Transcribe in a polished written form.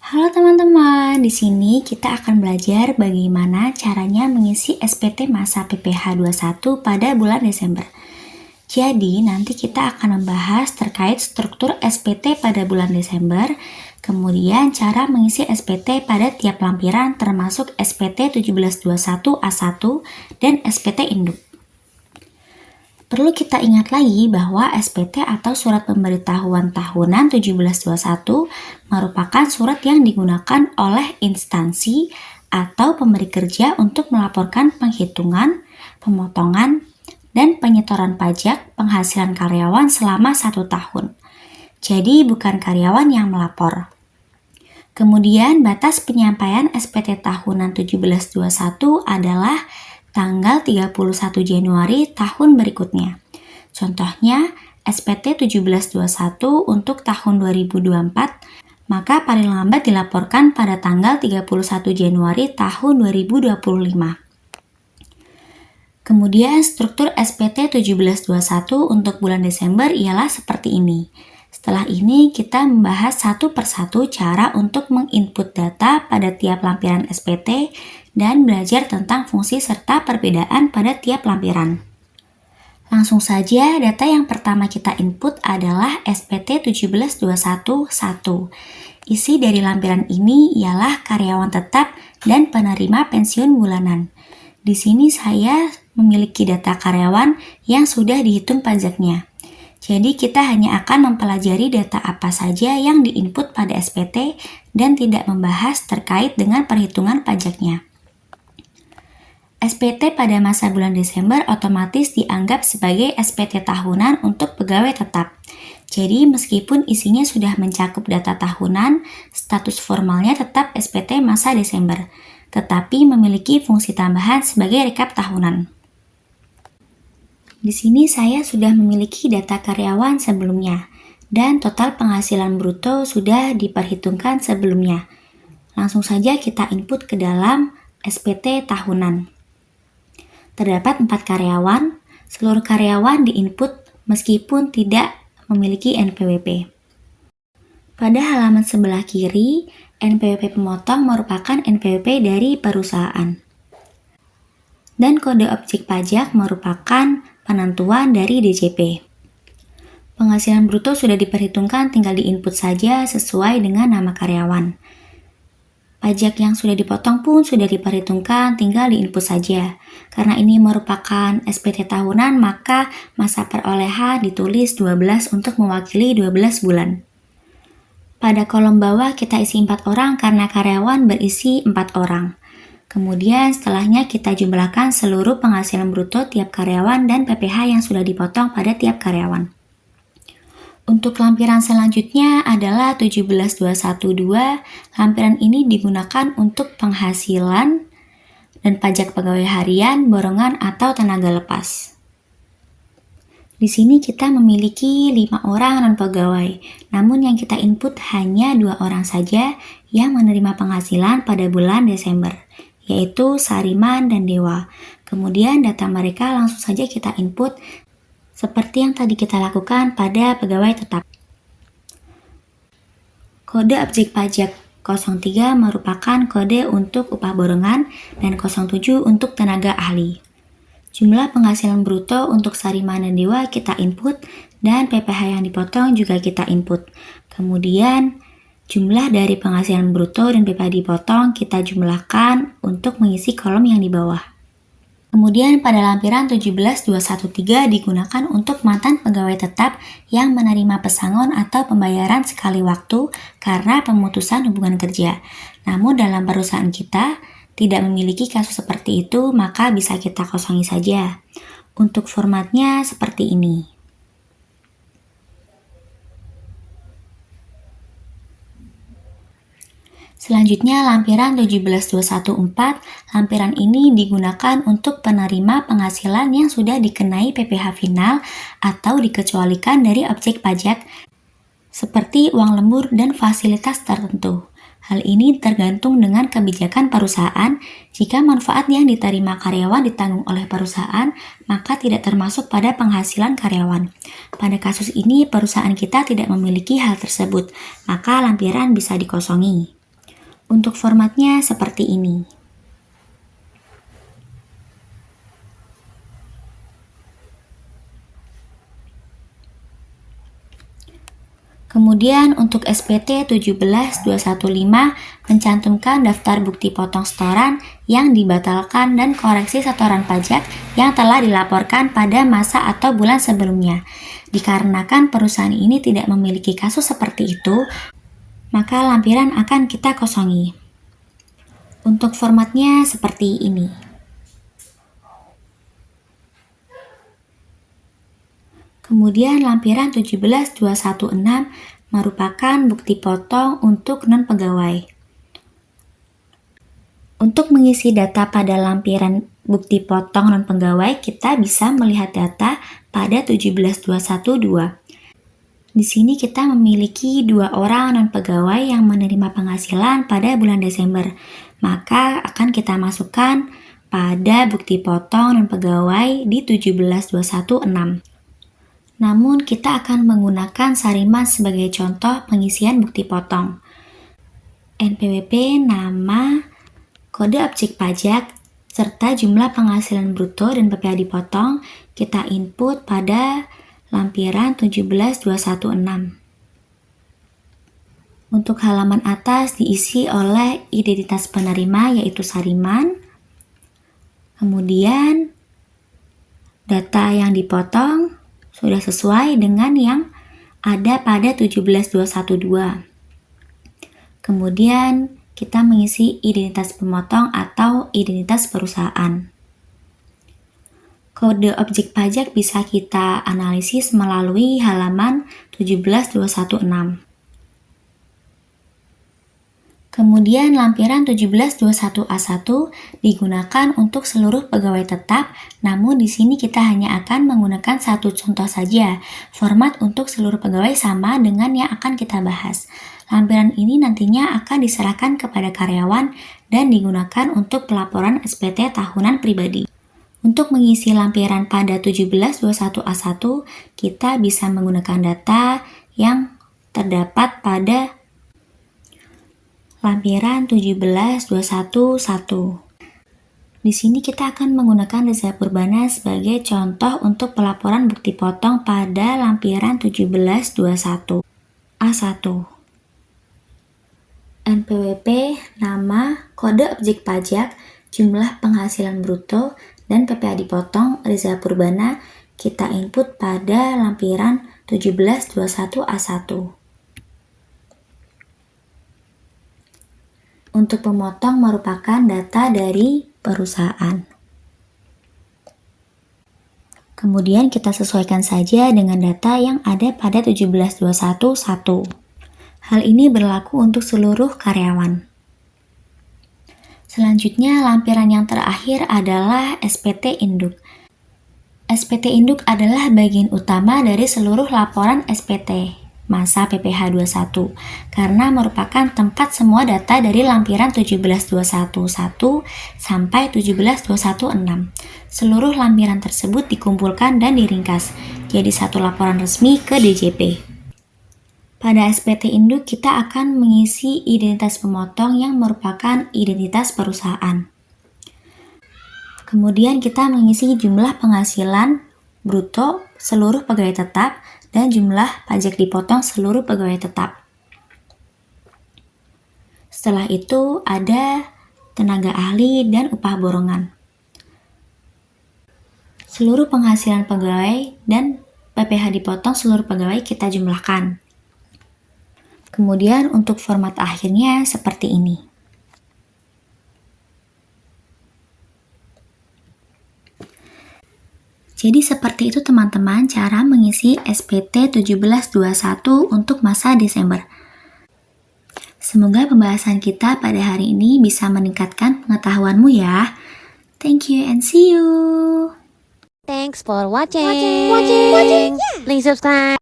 Halo teman-teman, di sini kita akan belajar bagaimana caranya mengisi SPT masa PPh 21 pada bulan Desember. Jadi, nanti kita akan membahas terkait struktur SPT pada bulan Desember, kemudian cara mengisi SPT pada tiap lampiran termasuk SPT 1721 A1 dan SPT induk. Perlu kita ingat lagi bahwa SPT atau Surat Pemberitahuan Tahunan 1721 merupakan surat yang digunakan oleh instansi atau pemberi kerja untuk melaporkan penghitungan, pemotongan, dan penyetoran pajak penghasilan karyawan selama 1 tahun. Jadi bukan karyawan yang melapor. Kemudian batas penyampaian SPT tahunan 1721 adalah tanggal 31 Januari tahun berikutnya. Contohnya, SPT 1721 untuk tahun 2024, maka paling lambat dilaporkan pada tanggal 31 Januari tahun 2025. Kemudian struktur SPT 1721 untuk bulan Desember ialah seperti ini. Setelah ini kita membahas satu persatu cara untuk menginput data pada tiap lampiran SPT dan belajar tentang fungsi serta perbedaan pada tiap lampiran. Langsung saja, data yang pertama kita input adalah SPT 17211. Isi dari lampiran ini ialah karyawan tetap dan penerima pensiun bulanan. Di sini saya memiliki data karyawan yang sudah dihitung pajaknya. Jadi kita hanya akan mempelajari data apa saja yang diinput pada SPT dan tidak membahas terkait dengan perhitungan pajaknya. SPT pada masa bulan Desember otomatis dianggap sebagai SPT tahunan untuk pegawai tetap. Jadi meskipun isinya sudah mencakup data tahunan, status formalnya tetap SPT masa Desember, tetapi memiliki fungsi tambahan sebagai rekap tahunan. Di sini saya sudah memiliki data karyawan sebelumnya, dan total penghasilan bruto sudah diperhitungkan sebelumnya. Langsung saja kita input ke dalam SPT tahunan. Terdapat 4 karyawan, seluruh karyawan diinput meskipun tidak memiliki NPWP. Pada halaman sebelah kiri, NPWP pemotong merupakan NPWP dari perusahaan. Dan kode objek pajak merupakan penentuan dari DJP. Penghasilan bruto sudah diperhitungkan, tinggal diinput saja sesuai dengan nama karyawan. Pajak yang sudah dipotong pun sudah diperhitungkan, tinggal diinput saja. Karena ini merupakan SPT tahunan, maka masa perolehan ditulis 12 untuk mewakili 12 bulan. Pada kolom bawah kita isi 4 orang karena karyawan berisi 4 orang. Kemudian setelahnya kita jumlahkan seluruh penghasilan bruto tiap karyawan dan PPh yang sudah dipotong pada tiap karyawan. Untuk lampiran selanjutnya adalah 17212. Lampiran ini digunakan untuk penghasilan dan pajak pegawai harian, borongan atau tenaga lepas. Di sini kita memiliki 5 orang non-pegawai, namun yang kita input hanya 2 orang saja yang menerima penghasilan pada bulan Desember, yaitu Sariman dan Dewa. Kemudian data mereka langsung saja kita input seperti yang tadi kita lakukan pada pegawai tetap. Kode objek pajak 03 merupakan kode untuk upah borongan dan 07 untuk tenaga ahli. Jumlah penghasilan bruto untuk Sariman dan Dewa kita input dan PPh yang dipotong juga kita input. Kemudian jumlah dari penghasilan bruto dan PPh dipotong kita jumlahkan untuk mengisi kolom yang di bawah. Kemudian pada lampiran 17213 digunakan untuk mantan pegawai tetap yang menerima pesangon atau pembayaran sekali waktu karena pemutusan hubungan kerja. Namun dalam perusahaan kita tidak memiliki kasus seperti itu, maka bisa kita kosongi saja. Untuk formatnya seperti ini. Selanjutnya lampiran 17214, lampiran ini digunakan untuk penerima penghasilan yang sudah dikenai PPh final atau dikecualikan dari objek pajak seperti uang lembur dan fasilitas tertentu. Hal ini tergantung dengan kebijakan perusahaan. Jika manfaat yang diterima karyawan ditanggung oleh perusahaan, maka tidak termasuk pada penghasilan karyawan. Pada kasus ini, perusahaan kita tidak memiliki hal tersebut, maka lampiran bisa dikosongi. Untuk formatnya seperti ini. Kemudian untuk SPT 17215 mencantumkan daftar bukti potong setoran yang dibatalkan dan koreksi setoran pajak yang telah dilaporkan pada masa atau bulan sebelumnya. Dikarenakan perusahaan ini tidak memiliki kasus seperti itu, maka lampiran akan kita kosongi. Untuk formatnya seperti ini. Kemudian lampiran 17216 merupakan bukti potong untuk non-pegawai. Untuk mengisi data pada lampiran bukti potong non-pegawai, kita bisa melihat data pada 17212. Di sini kita memiliki 2 orang non-pegawai yang menerima penghasilan pada bulan Desember. Maka akan kita masukkan pada bukti potong non-pegawai di 17216. Namun kita akan menggunakan Sariman sebagai contoh pengisian bukti potong. NPWP, nama, kode objek pajak, serta jumlah penghasilan bruto dan PPh dipotong kita input pada lampiran 17216. Untuk halaman atas diisi oleh identitas penerima yaitu Sariman. Kemudian data yang dipotong sudah sesuai dengan yang ada pada 17212. Kemudian kita mengisi identitas pemotong atau identitas perusahaan. Kode objek pajak bisa kita analisis melalui halaman 17216. Kemudian lampiran 17221A1 digunakan untuk seluruh pegawai tetap, namun di sini kita hanya akan menggunakan satu contoh saja. Format untuk seluruh pegawai sama dengan yang akan kita bahas. Lampiran ini nantinya akan diserahkan kepada karyawan dan digunakan untuk pelaporan SPT tahunan pribadi. Untuk mengisi lampiran pada 17221A1, kita bisa menggunakan data yang terdapat pada lampiran 17211. Di sini kita akan menggunakan Reza Purbana sebagai contoh untuk pelaporan bukti potong pada lampiran 17221A1. NPWP, nama, kode objek pajak, jumlah penghasilan bruto, dan PPh dipotong Reza Purbana kita input pada lampiran 17221A1. Untuk pemotong merupakan data dari perusahaan. Kemudian kita sesuaikan saja dengan data yang ada pada 17211. Hal ini berlaku untuk seluruh karyawan. Selanjutnya, lampiran yang terakhir adalah SPT Induk. SPT Induk adalah bagian utama dari seluruh laporan SPT masa PPh 21 karena merupakan tempat semua data dari lampiran 17211 sampai 17216. Seluruh lampiran tersebut dikumpulkan dan diringkas jadi satu laporan resmi ke DJP. Pada SPT Induk kita akan mengisi identitas pemotong yang merupakan identitas perusahaan. Kemudian kita mengisi jumlah penghasilan bruto seluruh pegawai tetap dan jumlah pajak dipotong seluruh pegawai tetap. Setelah itu ada tenaga ahli dan upah borongan. Seluruh penghasilan pegawai dan PPh dipotong seluruh pegawai kita jumlahkan. Kemudian untuk format akhirnya seperti ini. Jadi seperti itu teman-teman cara mengisi SPT 1721 untuk masa Desember. Semoga pembahasan kita pada hari ini bisa meningkatkan pengetahuanmu ya. Thank you and see you. Thanks for watching. Please subscribe.